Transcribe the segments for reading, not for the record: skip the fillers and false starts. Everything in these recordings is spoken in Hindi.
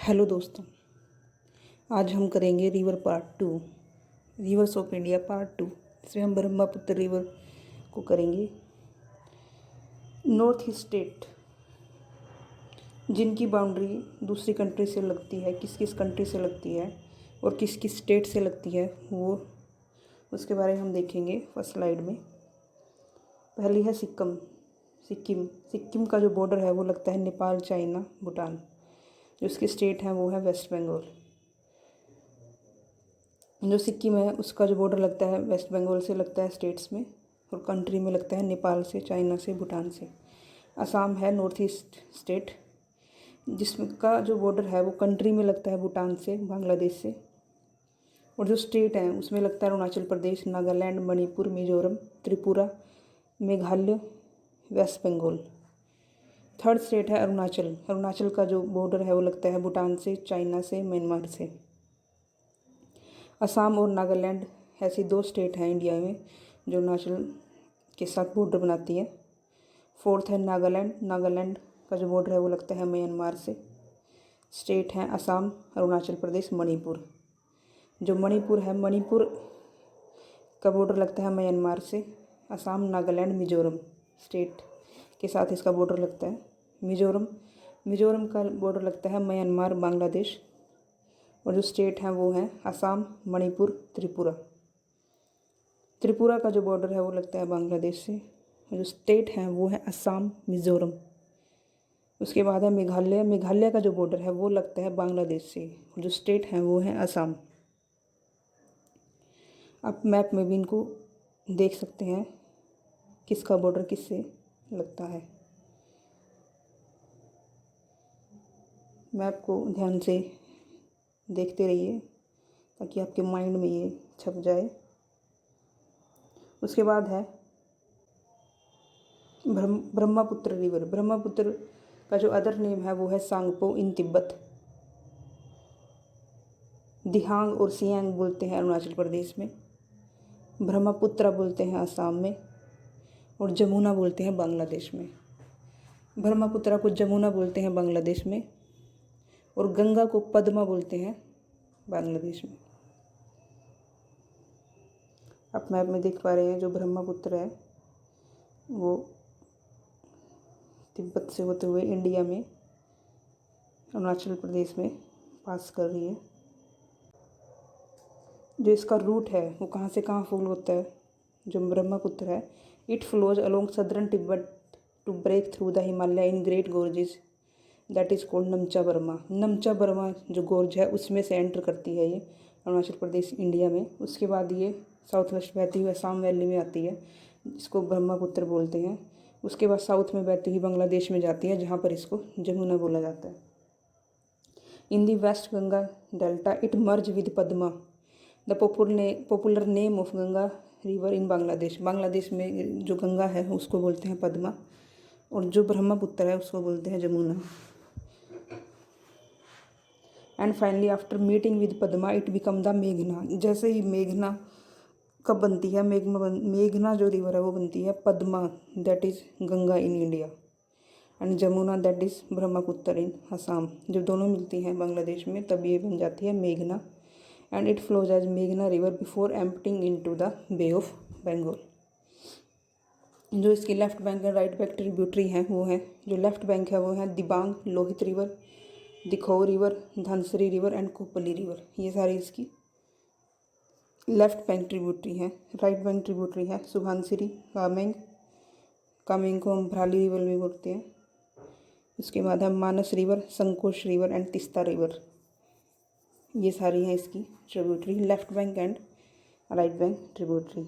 हेलो दोस्तों, आज हम करेंगे river part 2, reverse of India part 2। इसमें हम ब्रह्मपुत्र रिवर को करेंगे। नॉर्थ ईस्ट स्टेट जिनकी बाउंड्री दूसरी कंट्री से लगती है, किस किस कंट्री से लगती है और किस किस स्टेट से लगती है, वो उसके बारे में हम देखेंगे फर्स्ट स्लाइड में। पहली है सिक्किम। सिक्किम का जो बॉर्डर है वो लगता है नेपाल, चाइना, भूटान। जो उसकी स्टेट है वो है वेस्ट बंगाल। जो सिक्किम है उसका जो बॉर्डर लगता है वेस्ट बंगाल से लगता है स्टेट्स में, और कंट्री में लगता है नेपाल से, चाइना से, भूटान से। असम है नॉर्थ ईस्ट स्टेट, जिसका जो बॉर्डर है वो कंट्री में लगता है भूटान से, बांग्लादेश से। और जो स्टेट है उसमें लगता है Arunachal Pradesh, Nagaland, Manipur, Mizoram, Tripura, Meghalaya, West Bengal. Third state है अरुणाचल। अरुणाचल का जो बॉर्डर है वो लगता है भूटान से, चाइना से, म्यांमार से। असम और नागालैंड ऐसी दो स्टेट हैं इंडिया में जो अरुणाचल के साथ बॉर्डर बनाती है। फोर्थ है नागालैंड। नागालैंड का जो बॉर्डर है वो लगता है म्यांमार से। स्टेट हैं असम, अरुणाचल प्रदेश, मणिपुर। जो मणिपुर है, मणिपुर का बॉर्डर लगता है म्यांमार से। असम, नागालैंड, मिजोरम स्टेट के साथ इसका बॉर्डर लगता है। मिजोरम का बॉर्डर लगता है म्यांमार, बांग्लादेश। और जो स्टेट हैं वो हैं असम, मणिपुर, त्रिपुरा। त्रिपुरा का जो बॉर्डर है वो लगता है बांग्लादेश से। और जो स्टेट हैं वो है असम, मिजोरम। उसके बाद है मेघालय। मेघालय का जो बॉर्डर है वो लगता है बांग्लादेश से। और जो स्टेट हैं वो है असम। आप मैप में भी इनको देख सकते हैं किसका बॉर्डर किससे लगता है। मैप को ध्यान से देखते रहिए ताकि आपके माइंड में ये छप जाए। उसके बाद है ब्रह्मपुत्र रिवर। ब्रह्मपुत्र का जो अदर नेम है वो है सांगपो इन तिब्बत। दिहांग और सियांग बोलते हैं अरुणाचल प्रदेश में। ब्रह्मपुत्र बोलते हैं असम में। और जमुना बोलते हैं बांग्लादेश में। ब्रह्मपुत्र को जमुना बोलते हैं बांग्लादेश में, और गंगा को पद्मा बोलते हैं बांग्लादेश में। आप मैप में देख पा रहे हैं जो ब्रह्मपुत्र है वो तिब्बत से होते हुए इंडिया में, अरुणाचल प्रदेश में पास कर रही है। जो इसका रूट है वो कहाँ से कहाँ फ्लो होता है, जो ब्रह्मपुत्र है, it flows along southern Tibet to break through the Himalaya in great gorges that is called Namcha Barwa. Namcha Barwa जो गोर्ज है उसमें से एंटर करती है ये अरुणाचल प्रदेश इंडिया में। उसके बाद ये साउथ वेस्ट बहती हुई असम वैली में आती है, जिसको ब्रह्मपुत्र बोलते हैं। उसके बाद साउथ में बहती हुई बांग्लादेश में जाती है, जहाँ पर इसको जमुना बोला जाता है। In the west Ganga delta it merge with Padma, the popular name of Ganga river in Bangladesh. Bangladesh में जो गंगा है उसको बोलते हैं पद्मा, और जो ब्रह्मपुत्र है उसको बोलते हैं Jamuna. And finally after meeting with Padma it become the मेघना। जैसे ही मेघना कब बनती है, मेघना जो रिवर है वो बनती है Padma, that is Ganga in India, and Jamuna that is Brahmaputra in Assam. जब दोनों मिलती हैं बांग्लादेश में तब ये बन जाती है मेघना, एंड इट फ्लोज एज मेघना river before emptying into the bay of Bengal. जो इसकी left bank and right bank tributary हैं वो हैं, जो लेफ्ट बैंक है वो है दिबांग, लोहित रिवर, दिखो river, Dhansiri river and Kopili river. ये सारी इसकी लेफ्ट बैंक ट्रिब्यूटरी हैं। राइट बैंक ट्रिब्यूटरी है सुबनसिरी, कामेंग। कामेंग को हम भराली रिवर भी बोलते हैं। उसके बाद है Manas river, Sankosh river and Teesta river. ये सारी हैं इसकी tributary, left bank and right bank tributary.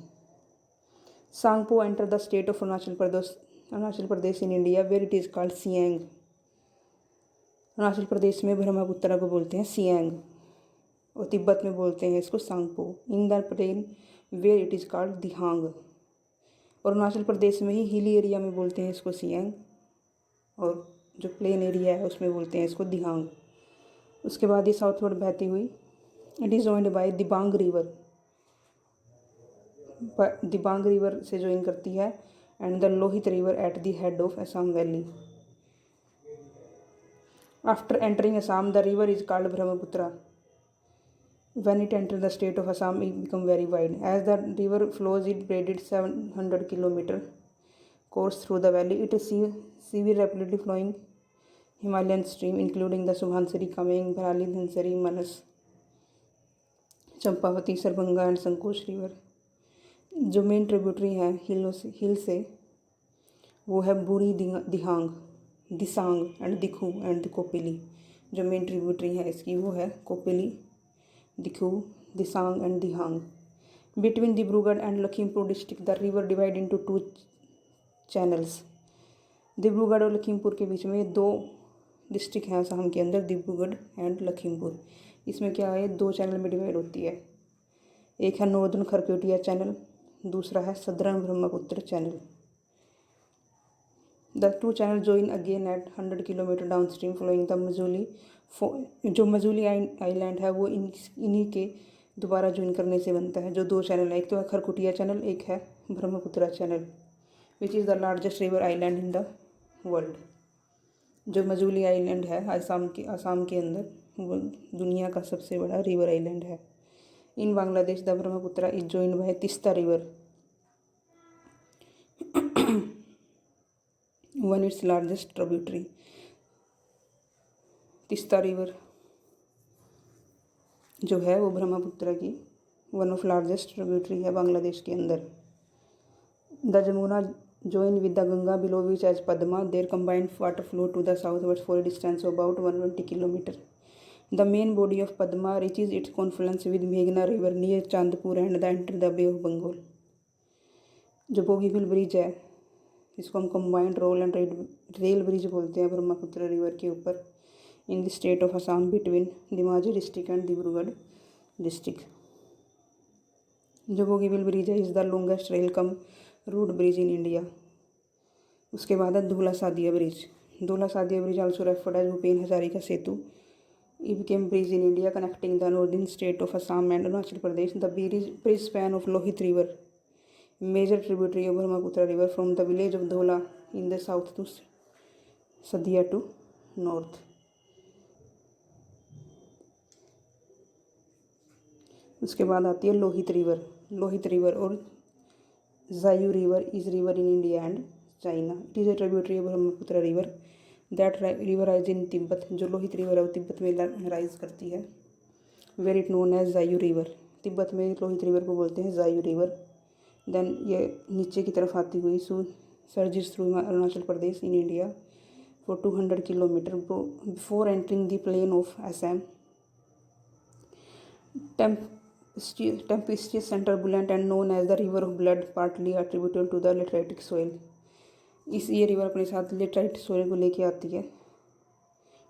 Tsangpo enter the state of Arunachal Pradesh in India where it is called Siang. Arunachal Pradesh में ब्रह्मपुत्र को बोलते हैं सियांग, और तिब्बत में बोलते हैं इसको Tsangpo. In the plain where it is called Dihang. और अरुणाचल प्रदेश में ही हिली एरिया में बोलते हैं इसको सियांग, और जो प्लेन एरिया है उसमें बोलते हैं इसको दिहांग। उसके बाद ये साउथवर्ड बहती हुई it is joined by Dibang river, Dibang river से ज्वाइन करती है, and the Lohit river eight the head of Assam valley. After entering Assam, the river is called Brahmaputra. When it enters the state of Assam, it becomes very wide. As the river flows, it braided 700 km course through the valley. It is severe rapidly flowing Himalayan stream, including the Subhansari, Kameng, Bharali, Dhansari, Manas, Champavati, Sarbhanga and Sankosh river. जो मेन ट्रिब्यूटरी है हिल से वो है बूढ़ी दिहांग, दिसांग एंड दिखू एंड कोपिली। जो मेन ट्रिब्यूटरी है इसकी वो है Kopili, Dikhow, Disang and Dihang. Between Dibrugarh and Lakhimpur district the river divide into 2 channels. Dibrugarh और लखीमपुर के बीच में 2 डिस्ट्रिक्ट हैं असम के अंदर, डिब्रूगढ़ एंड लखीमपुर। इसमें क्या है, 2 चैनल में डिवाइड होती है। एक है नॉर्दर्न खरकोटिया चैनल, दूसरा है southern Brahmaputra channel. The 2 channel join again at 100 kilometre downstream flowing the Majuli. जो मजूली आइलैंड है वो इन्हीं के दोबारा ज्वाइन करने से बनता है। जो 2 चैनल है, एक तो है खरकोटिया चैनल, एक है Brahmaputra channel, which is the largest river island in the world. जो मजूली आइलैंड है आसाम के अंदर, वो दुनिया का सबसे बड़ा रिवर आइलैंड है। In Bangladesh the Brahmaputra is joined by Teesta river, one its largest tributary. Teesta river जो है वो ब्रह्मपुत्र की वन ऑफ लार्जेस्ट ट्रिब्यूटरी है बांग्लादेश के अंदर। The Jamuna join with the Ganga below which as Padma, their combined water flow to the southwards for a distance of about 120 km. The main body of Padma reaches its confluence with Meghna river near Chandpur and the enter the Bay of Bengal. जो बोगीबिल ब्रिज है, इसको हम combined road and rail bridge बोलते हैं ब्रह्मपुत्र रिवर के ऊपर, in the state of Assam between Dhemaji district and Dibrugarh district. जो बोगीबिल ब्रिज है is the longest rail cum road bridge in India. उसके बाद है Dhola Sadiya bridge. Dhola Sadiya bridge also referred as Bhupen Hazarika Setu. It became bridge in India connecting the northern state of Assam and Arunachal Pradesh. The bridge span of Lohit River, major tributary of Brahmaputra River, from the village of Dhola in the south to Sadia to north. उसके बाद आती है लोहित रिवर। लोहित रिवर और जायू river is river in India and China. It is A tributary of Brahmaputra river that river rise in Tibet. जो लोहित रिवर है वो तिब्बत में राइज करती है, where it known as Jayu river. Tibet में लोहित रिवर को बोलते हैं जायू रिवर। देन ये नीचे की तरफ आती हुई surges through Arunachal Pradesh in India for 200 kilometre before entering the plain of Assam. tempestuous and turbulent and known as the river of blood, partly attributed to the lateritic soil. ये रिवर अपने साथ लेटराइट सोइल को लेके आती है।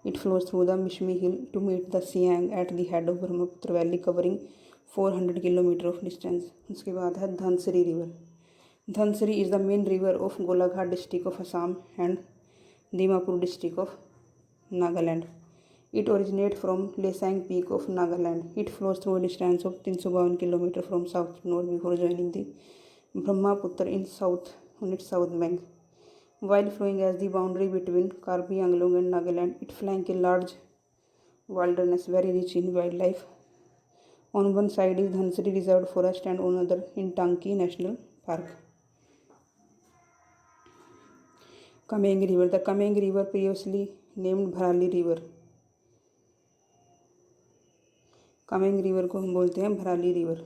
It flows through the Mishmi hill to meet the Siang at the head of Brahmaputra valley covering 400 kilometre of distance. उसके बाद है Dhansiri river. Dhansiri is the main river of Golaghat district of Assam and Dimapur district of Nagaland. It originates from Lesang Peak of Nagaland. It flows through a distance of 352 km from south to north before joining the Brahmaputra on its south bank. While flowing as the boundary between Karbi Anglong and Nagaland, it flanks a large wilderness very rich in wildlife. On one side is Dhansari Reserved Forest and on other in Tanki National Park. Kameng River. The Kameng River, previously named Bharali River. Kameng river को हम बोलते हैं Bharali river.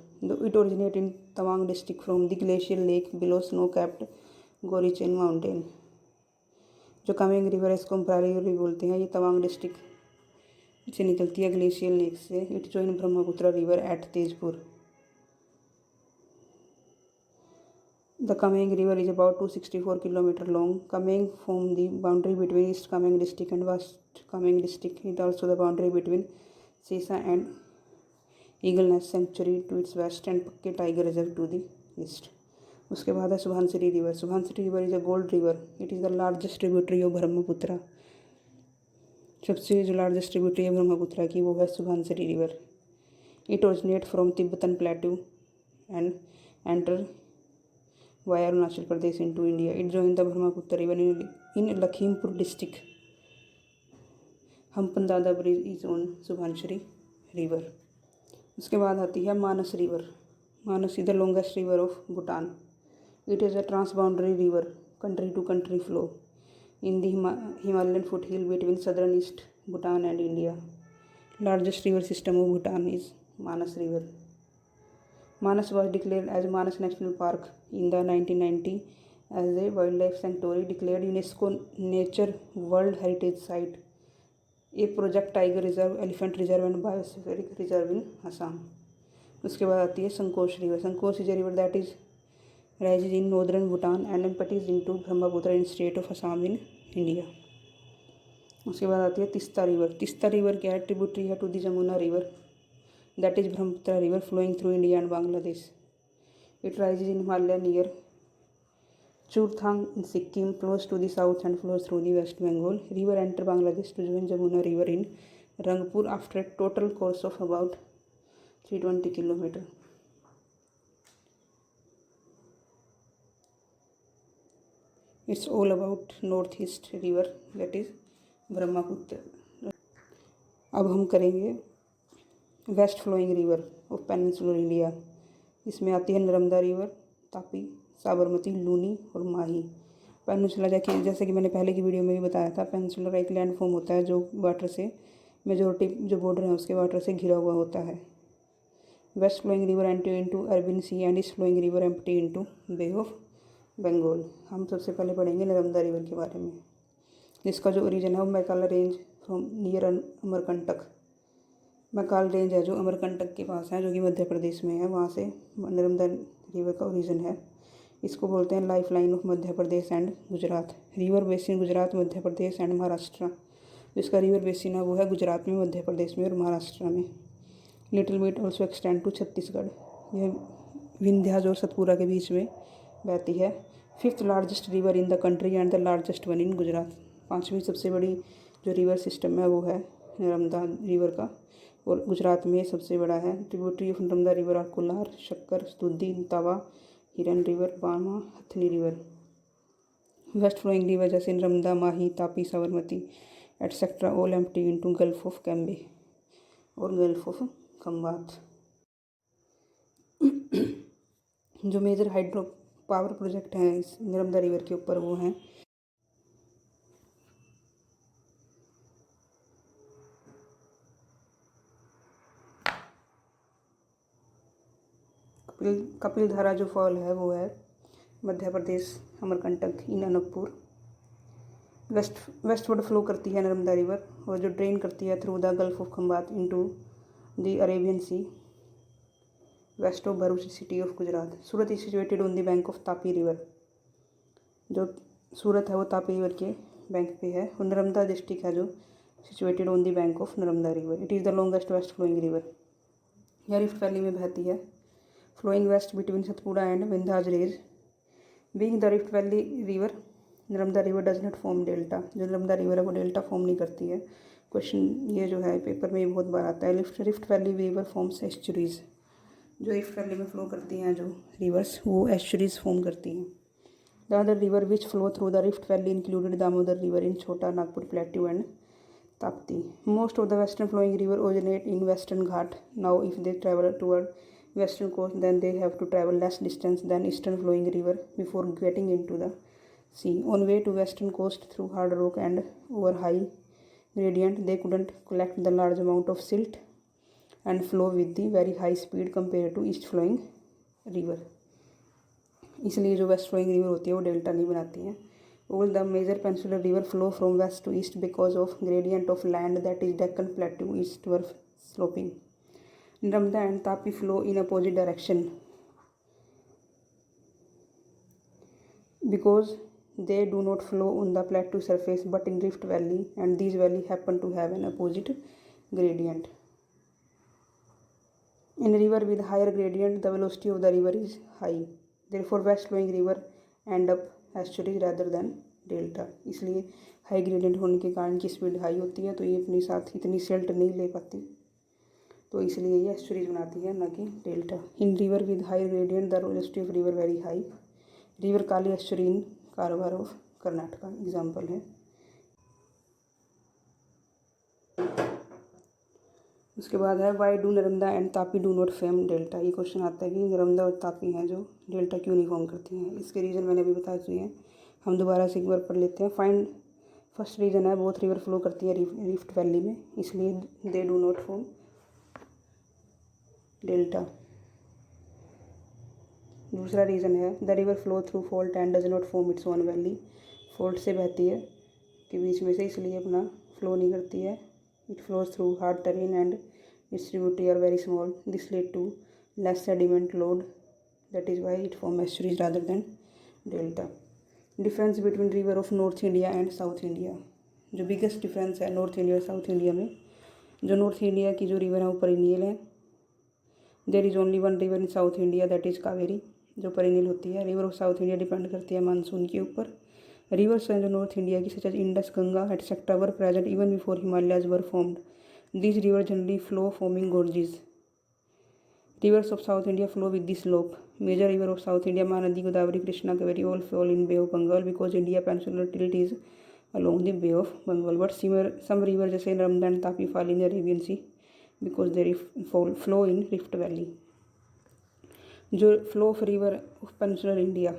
It originate in Tawang district from the glacier lake below snow capped Gorichen mountain. जो कामेंग रिवर है इसको हम भराली रिवर बोलते हैं। ये तवांग डिस्ट्रिक्ट से निकलती है ग्लेशियर लेक से। It join Brahmaputra river at Tezpur. The Kameng river is about 264 kilometre long. Kameng form the boundary between east Kameng district and west Kameng district. It also the boundary between Sessa and eagle nest sanctuary to its west and Pakke tiger reserve to the east. उसके बाद है Subansiri river. Subansiri river is a gold river. It is the largest tributary of Brahmaputra. सबसे जो लार्जेस्ट ट्रिब्यूटरी है ब्रह्मपुत्र की वो है Subansiri river. It originate from Tibetan plateau and enter via Arunachal Pradesh into India. It join the Brahmaputra river in Lakhimpur district Hampandada bridge is on Subansiri river. उसके बाद आती है Manas river. Manas is the longest river of Bhutan. It is a transboundary river country to country flow in the Himalayan foothill between southern east Bhutan and India. Largest river system of Bhutan is Manas River. Manas was declared as Manas National Park in the 1990 as a wildlife sanctuary declared UNESCO Nature World Heritage Site, a project tiger reserve, elephant reserve and biospheres reserve in Assam. उसके बाद आती है Sankosh river. Sankosh is a river that is rises in northern Bhutan and empties into Brahmaputra in state of Assam in India. उसके बाद आती है तिस्ता रिवर। तिस्ता रिवर क्या है? ट्रिब्यूटरी है to the Jamuna river that is Brahmaputra river flowing through India and Bangladesh. It rises in Himalaya near Chungthang in Sikkim, flows to the south and flows through the west Bengal. River enter Bangladesh to join Jamuna river in Rangpur after a total course of about 320 kilometre. It's all about north east river that is Brahmaputra. अब हम करेंगे west flowing river of peninsular India. इसमें आती है नर्मदा रिवर, तापी, साबरमती, लूनी और माही। पेनिनसुला जैसे कि मैंने पहले की वीडियो में भी बताया था, पेनिनसुला एक लैंड फॉर्म होता है जो वाटर से मेजोरिटी जो बॉर्डर है उसके वाटर से घिरा हुआ होता है। West flowing river empty into Arabian sea and east flowing river empty into bay of Bengal. हम सबसे पहले पढ़ेंगे नर्मदा रिवर के बारे में, जिसका जो ओरिजिन है वो Maikala range from near Amarkantak. Maikal range है जो अमरकंटक के पास है, जो कि मध्य प्रदेश में है, वहाँ से नर्मदा रिवर का ओरिजिन है। इसको बोलते हैं life line of Madhya Pradesh and Gujarat. River basin Gujarat, Madhya Pradesh and Maharashtra. जिसका रिवर बेसिन है वो है गुजरात में, मध्य प्रदेश में और महाराष्ट्र में। Little bit also extend to Chhattisgarh. यह विंध्याज और सतपुरा के बीच में बहती है। Fifth largest river in the country and the largest one in Gujarat. पाँचवीं सबसे बड़ी जो रिवर सिस्टम है वो है नर्मदा रिवर का, और गुजरात में सबसे बड़ा है। Tributary of Narmada river are Kolar, Shakkar, Stuti, Tawa, Hiran river, Bama, Hathni river. West flowing river जैसे Narmada, Mahi, Tapi, Sabarmati etcetera all empty into gulf of Cambay और गल्फ ऑफ खम्बात। जो मेजर हाइड्रो पावर प्रोजेक्ट हैं इस नर्मदा रिवर के ऊपर वो हैं कपिल धारा जो फॉल है वो है Madhya Pradesh, Amarkantak, in Anuppur. Westward flow करती है नर्मदा रिवर और जो ड्रेन करती है through the gulf of Khambhat into the Arabian sea west of Bharuch city of Gujarat. Surat is situated on the bank of Tapi river. जो सूरत है वो तापी रिवर के बैंक पे है। और नर्मदा डिस्ट्रिक्ट है जो situated on the bank of Narmada river. It is the longest west flowing river. यह रिफ्ट वैली में बहती है, flowing west between Satpura and Vindhyas range. Being the Rift Valley river, Narmada river does not form delta. जो नर्मदा रिवर है वो डेल्टा फॉर्म नहीं करती है। क्वेश्चन ये जो है पेपर में बहुत बार आता है। Rift valley river forms estuaries. जो रिफ्ट वैली में फ्लो करती हैं जो रिवर्स वो एस्चुरीज फॉर्म करती हैं। The other river which flow through the rift valley included Damodar river in Chota Nagpur plateau and Tapti. Most of the western flowing river originate in western Ghat. Now if they travel toward western coast then they have to travel less distance than eastern flowing river before getting into the sea. On way to western coast through hard rock and over high gradient they couldn't collect the large amount of silt and flow with the very high speed compared to east flowing river. इसलिए जो वेस्ट फ्लोइंग रिवर होती है वो डेल्टा नहीं बनाती हैं। All the major peninsular river flow from west to east because of gradient of land that is Deccan Plateau eastward sloping. Narmada and Tapi flow in opposite direction because they do not flow on the plateau surface but in rift valley, and these valleys happen to have an opposite gradient. In a river with higher gradient, the velocity of the river is high. Therefore, west flowing river end up estuary rather than delta. इसलिए हाई ग्रेडियंट होने के कारण की स्पीड हाई होती है तो ये अपने साथ इतनी सिल्ट नहीं ले पाती, तो इसलिए ये एस्चुरीज बनाती है ना कि delta. In river with high gradient the velocity of river very high. River Kali estuary in Karwar of Karnataka example है। उसके बाद है why do Narmada and Tapi do not form delta. ये क्वेश्चन आता है कि नर्मदा और तापी हैं जो डेल्टा क्यों नहीं फॉर्म करती हैं। इसके रीज़न मैंने अभी बता दिए हैं, हम दोबारा से एक बार पढ़ लेते हैं। फाइंड फर्स्ट रीज़न है बोथ रिवर फ्लो करती है रिफ्ट वैली में, इसलिए they do not form delta. दूसरा रीज़न है the river flow through fault and does not form its own valley. Fault से बहती है के बीच में से, इसलिए अपना फ्लो नहीं करती है। It flows through hard terrain and its tributaries are very small. This led to less sediment load. That is why it forms estuaries rather than delta. Difference between river of North India and South India. जो बिगेस्ट डिफरेंस है नॉर्थ इंडिया और साउथ इंडिया में, जो नॉर्थ इंडिया की जो रिवर है वो पेरिनियल है। There is only one river in south India that is Kaveri, जो पेरिनियल होती है। River of south India depend करती है मानसून के ऊपर। रिवर्स हैं जो नॉर्थ इंडिया की such as Indus, Ganga etcetera were present even before Himalayas were formed. These rivers generally flow forming gorges. Rivers of South India flow with the slope. Major river of South India, Mahanadi, Godavari, Krishna, Kaveri all fall in Bay of Bengal because India peninsular tilt is along the Bay of Bengal. But some rivers जैसे Narmada and Tapi fall in the Arabian Sea because they flow in Rift Valley. जो flow of river of peninsular India,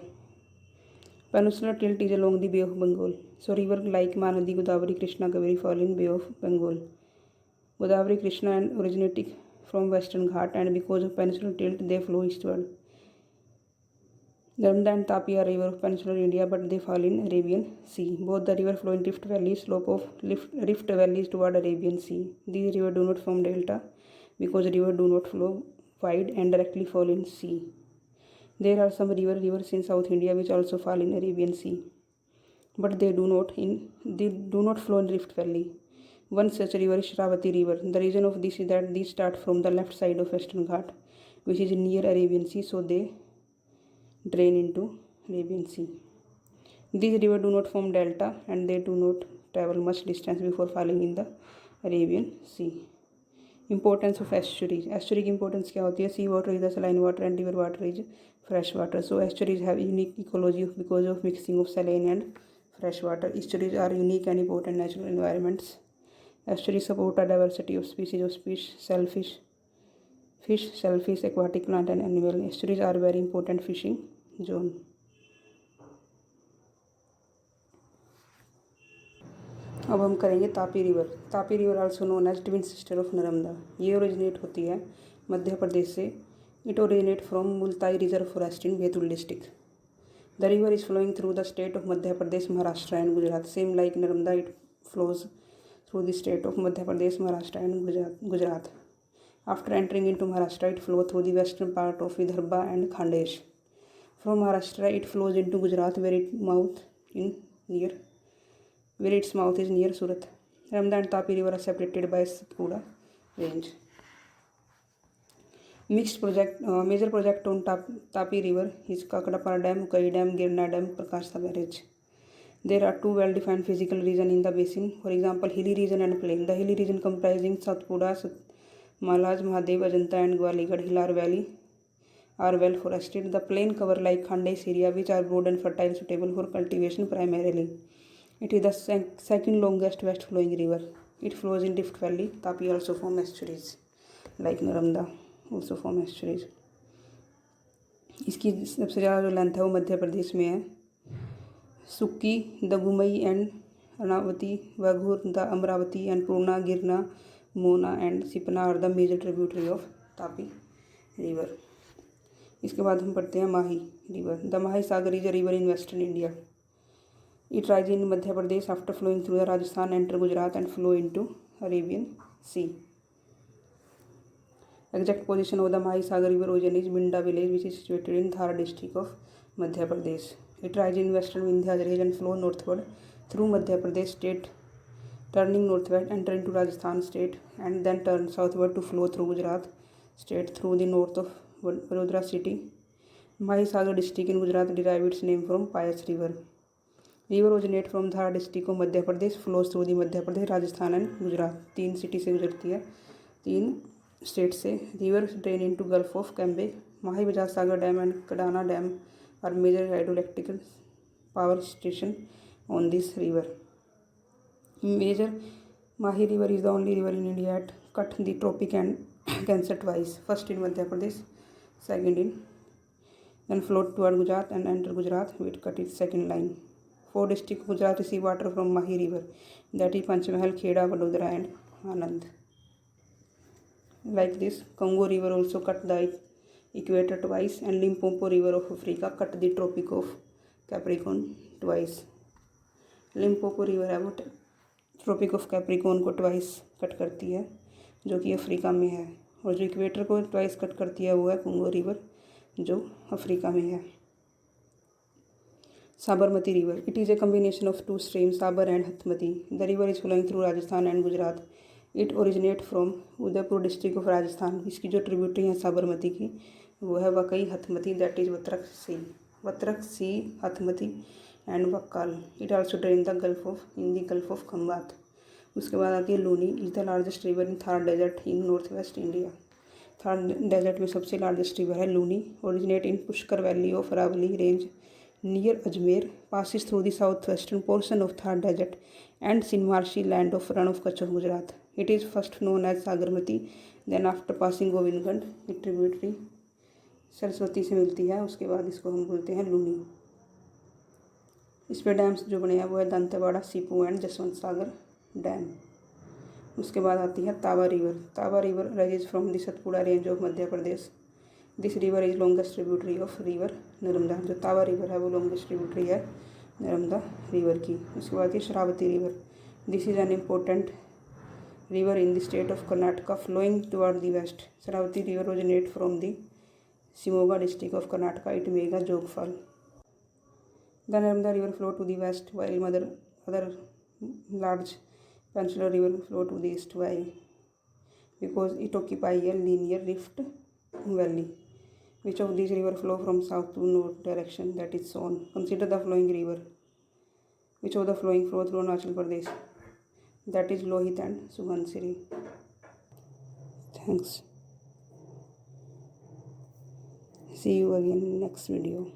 peninsular tilt is along the Bay of Bengal. So river like Mahanadi, Godavari, Krishna, Kaveri fall in Bay of Bengal. Godavari, Krishna and originating from Western Ghat, and because of peninsular tilt they flow eastward. Narmada and Tapi are river of peninsular India but they fall in Arabian Sea. Both the river flow in Rift Valley, slope of Rift Valley is toward Arabian Sea. These rivers do not form delta because rivers do not flow wide and directly fall in sea. There are some rivers in South India which also fall in Arabian Sea, but they do not flow in Rift Valley. One such river is Shravati River. The reason of this is that these start from the left side of Western Ghat, which is near Arabian Sea, so they drain into Arabian Sea. These rivers do not form delta and they do not travel much distance before falling in the Arabian Sea. Importance of estuaries. Estuary की importance क्या होती है? Sea water is the saline water and river water is fresh water. So estuaries have unique ecology because of mixing of saline and fresh water. Estuaries are unique and important natural environments. Estuaries support a diversity of species of fish, shellfish, aquatic plant and animal. Estuaries are very important fishing zone. अब हम करेंगे Tapi river. Tapi river also known as twin sister of Narmada. ये ओरिजिनेट होती है मध्य प्रदेश से। It originate from Multai reserve forest in Betul district. The river is flowing through the state of Madhya Pradesh, Maharashtra and Gujarat. Same like Narmada it flows through the state of Madhya Pradesh, Maharashtra and Gujarat. After entering into Maharashtra, it flows through the western part of Vidarbha and Khandesh. From Maharashtra, it flows into Gujarat, where its mouth is near Surat. Narmada and Tapi river are separated by Satpura range. Major project on Tapi river is Kakadapara Dam, Ukai Dam, Girna Dam, Prakashta Barrage. There are two well-defined physical regions in the basin. For example, hilly region and plain. The hilly region comprising Satpura, Malaj, Mahadev, Ajanta and Gwaligarh Hill Valley are well forested. The plain cover like Khandesh area which are broad and fertile, suitable for cultivation primarily. It is the second longest west flowing river. It flows in Rift Valley. Tapi also form estuaries like Narmada also form estuaries. इसकी सबसे ज़्यादा जो लेंथ है वो मध्य प्रदेश में है। Sukki, Dagumai and Anavati, Waghur, the Amravati and Purna, Girna, Mona and Sipna are the major tributary of Tapi river. इसके बाद हम पढ़ते हैं Mahi river. The Mahi Sagar is a river in western India. It rise in Madhya Pradesh after flowing through the Rajasthan, enter Gujarat and flow into Arabian sea. Exact position of the Mahi Sagar river origin is Minda village which is situated in Dhar district of Madhya Pradesh. It rises in western Vindhya range and flows northward through Madhya Pradesh state, turning northwest, enter into Rajasthan state, and then turn southward to flow through Gujarat state through the north of Vadodara city. Mahisagar district in Gujarat derives its name from Payas river. River originates from Dhar district of Madhya Pradesh, flows through the Madhya Pradesh, Rajasthan and Gujarat. 3 city से गुजरती है, 3 स्टेट से। River drain into gulf of Cambay. Mahi Bajaj Sagar dam and Kadana dam are major hydroelectric power station on this river. Mahi River is the only river in India at cut the tropic and Cancer twice. First in Madhya Pradesh, second in, then flowed toward Gujarat and enter Gujarat with cut its second line. 4 districts of Gujarat receive water from Mahi River, that is Panchmahal, Kheda, Vadodara and Anand. Like this, Congo River also cut the equator twice, and Limpopo River of Africa cut the Tropic of Capricorn twice. Limpopo river है वो ट्रॉपिक ऑफ कैप्रिकॉर्न को ट्वाइस कट करती है, जो कि अफ्रीका में है, और जो इक्वेटर को ट्वाइस कट करती है वो है कंगो रिवर, जो अफ्रीका में है. Sabarmati river, it is a combination of 2 streams, Sabar and Hathmati. The river is flowing through Rajasthan and Gujarat. It originate from Udaipur district of Rajasthan. इसकी जो ट्रिब्यूटरी है साबरमती की वो है Vakai Hathmati, that is Vatrak see Hathmati and Wakal. It also drain the gulf of Khambhat. उसके बाद आती है Luni, is the largest river in Thar desert in north waste India. Thar desert में सबसे लार्जेस्ट रिवर है Luni. Originate in Pushkar valley of Aravalli range near Ajmer, passes through the southwestern portion of Thar Desert and Sinmarshi land of Ran of Kutch of Gujarat. It is first known as Sagarmati, then after passing Govindgand, it tributary Saraswati से मिलती है. उसके बाद इसको हम बोलते हैं लूनी. इस पर डैम्स जो बने हैं वो है Dantewada, Sipu and Jaswant Sagar dam. उसके बाद आती है तावा रिवर. तावा river rises from the Satpura range of Madhya Pradesh. This river is longest tributary of river Narmada. जो तावा रिवर है वो लॉन्गेस्ट ट्रिब्यूटरी है नर्मदा रिवर की. उसके बाद ये Sharavati river. This is an important river in the state of Karnataka flowing toward the west. Sharavati river originate from the Shimoga district of Karnataka. It mega Jog fall. The Narmada river flow to the west while other large peninsular river flow to the east. Why? Because it occupy a linear rift valley. Which of these river flow from south to north direction? That is shown. Consider the flowing river. Which of the flowing flow through Arunachal Pradesh? That is Lohit and Subansiri. Thanks. See you again in next video.